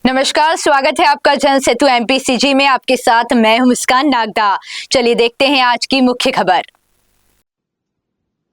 नमस्कार, स्वागत है आपका जन सेतु एमपीसीजी में। आपके साथ मैं हूं मुस्कान नागदा। चलिए देखते हैं आज की मुख्य खबर।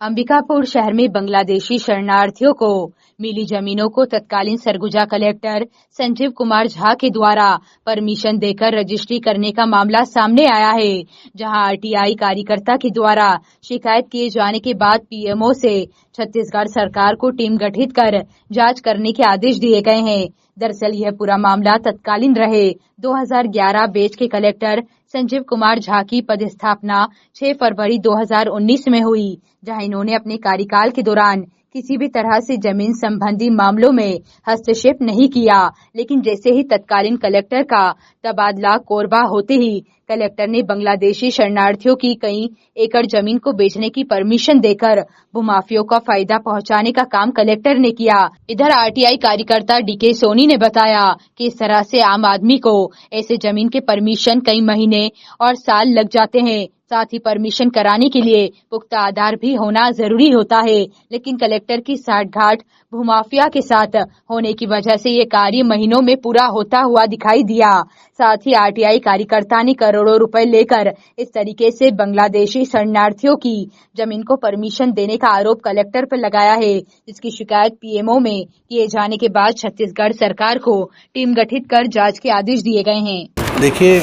अंबिकापुर शहर में बांग्लादेशी शरणार्थियों को मिली जमीनों को तत्कालीन सरगुजा कलेक्टर संजीव कुमार झा के द्वारा परमिशन देकर रजिस्ट्री करने का मामला सामने आया है, जहां आरटीआई कार्यकर्ता के द्वारा शिकायत किए जाने के बाद पीएमओ से छत्तीसगढ़ सरकार को टीम गठित कर जांच करने के आदेश दिए गए हैं। दरअसल यह पूरा मामला तत्कालीन रहे 2011 बैच के कलेक्टर संजीव कुमार झा की पदस्थापना 6 फरवरी 2019 में हुई, जहां इन्होंने अपने कार्यकाल के दौरान किसी भी तरह से जमीन संबंधी मामलों में हस्तक्षेप नहीं किया। लेकिन जैसे ही तत्कालीन कलेक्टर का तबादला कोरबा होते ही कलेक्टर ने बांग्लादेशी शरणार्थियों की कई एकड़ जमीन को बेचने की परमिशन देकर भूमाफियों का फायदा पहुंचाने का काम कलेक्टर ने किया। इधर आरटीआई कार्यकर्ता डीके सोनी ने बताया कि इस तरह से आम आदमी को ऐसे जमीन के परमिशन कई महीने और साल लग जाते हैं। साथ ही परमिशन कराने के लिए पुख्ता आधार भी होना जरूरी होता है, लेकिन कलेक्टर की साठगांठ भूमाफिया के साथ होने की वजह से ये कार्य महीनों में पूरा होता हुआ दिखाई दिया। साथ ही आरटीआई कार्यकर्ता ने करोड़ों रुपए लेकर इस तरीके से बांग्लादेशी शरणार्थियों की जमीन को परमिशन देने का आरोप कलेक्टर पर लगाया है, जिसकी शिकायत पीएमओ में किए जाने के बाद छत्तीसगढ़ सरकार को टीम गठित कर जांच के आदेश दिए गए हैं। देखिए,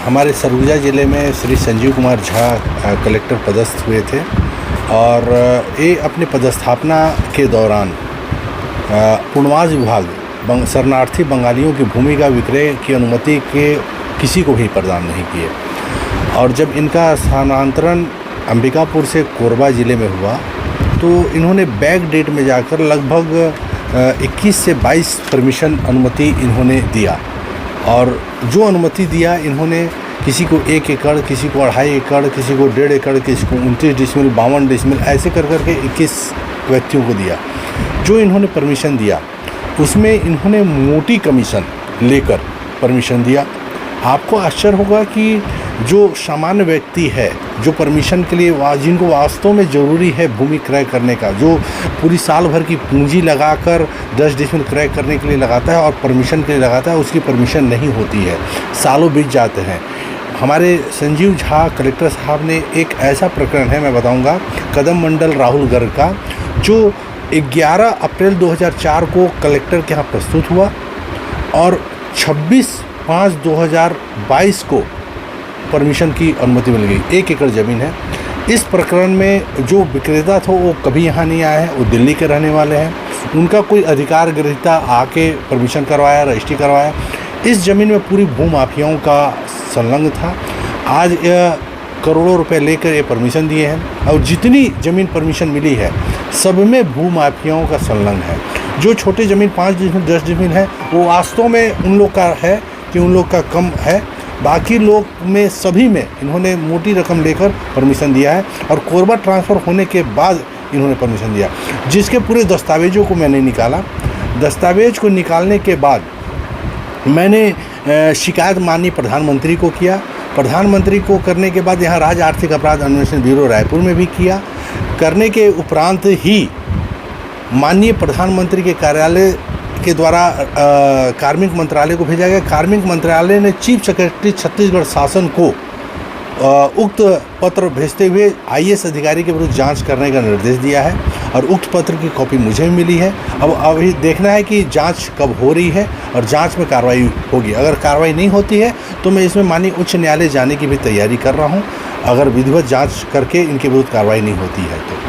हमारे सरगुजा जिले में श्री संजीव कुमार झा कलेक्टर पदस्थ हुए थे और ये अपने पदस्थापना के दौरान पुनर्वास विभाग शरणार्थी बंगालियों की भूमि का विक्रय की अनुमति के किसी को भी प्रदान नहीं किए। और जब इनका स्थानांतरण अंबिकापुर से कोरबा ज़िले में हुआ तो इन्होंने बैक डेट में जाकर लगभग 21 से 22 परमिशन अनुमति इन्होंने दिया। और जो अनुमति दिया इन्होंने किसी को 1 एकड़, किसी को 2.5 एकड़, किसी को 1.5 एकड़, किसी को 29 डिसमिल, 52 डिसमिल, ऐसे कर करके 21 व्यक्तियों को दिया। जो इन्होंने परमिशन दिया उसमें इन्होंने मोटी कमीशन लेकर परमिशन दिया। आपको आश्चर्य होगा कि जो सामान्य व्यक्ति है, जो परमिशन के लिए जिनको वास्तव में ज़रूरी है भूमि क्रय करने का, जो पूरी साल भर की पूंजी लगाकर 10 डिसमिल क्रय करने के लिए लगाता है और परमिशन के लिए लगाता है, उसकी परमिशन नहीं होती है, सालों बीत जाते हैं। हमारे संजीव झा कलेक्टर साहब ने एक ऐसा प्रकरण है, मैं बताऊंगा, कदम मंडल राहुल गर्ग का, जो 11 अप्रैल 2004 को कलेक्टर के यहाँ प्रस्तुत हुआ और 26/5/2022 को परमिशन की अनुमति मिल गई। 1 एकड़ ज़मीन है। इस प्रकरण में जो विक्रेता थे वो कभी यहाँ नहीं आए हैं, वो दिल्ली के रहने वाले हैं। उनका कोई अधिकार ग्रहीता आके परमिशन करवाया, रजिस्ट्री करवाया। इस ज़मीन में पूरी भूमाफियाओं का संलग्न था। आज करोड़ों रुपए लेकर ये परमिशन दिए हैं और जितनी ज़मीन परमिशन मिली है सब में भूमाफियाओं का संलग्न है। जो छोटे ज़मीन 5 डिसमिल 10 डिसमिल है वो वास्तव में उन लोग का है कि उन लोग का कम है। बाकी लोग में सभी में इन्होंने मोटी रकम लेकर परमिशन दिया है और कोरबा ट्रांसफ़र होने के बाद इन्होंने परमिशन दिया, जिसके पूरे दस्तावेज़ों को मैंने निकाला। दस्तावेज को निकालने के बाद मैंने शिकायत माननीय प्रधानमंत्री को किया। प्रधानमंत्री को करने के बाद यहाँ राज्य आर्थिक अपराध अन्वेषण ब्यूरो रायपुर में भी किया। करने के उपरांत ही माननीय प्रधानमंत्री के कार्यालय के द्वारा कार्मिक मंत्रालय को भेजा गया। कार्मिक मंत्रालय ने चीफ सेक्रेटरी छत्तीसगढ़ शासन को उक्त पत्र भेजते हुए आईएएस अधिकारी के विरुद्ध जांच करने का निर्देश दिया है और उक्त पत्र की कॉपी मुझे भी मिली है। अब अभी देखना है कि जांच कब हो रही है और जांच में कार्रवाई होगी। अगर कार्रवाई नहीं होती है तो मैं इसमें माननीय उच्च न्यायालय जाने की भी तैयारी कर रहा हूं, अगर विधिवत जांच करके इनके विरुद्ध कार्रवाई नहीं होती है तो।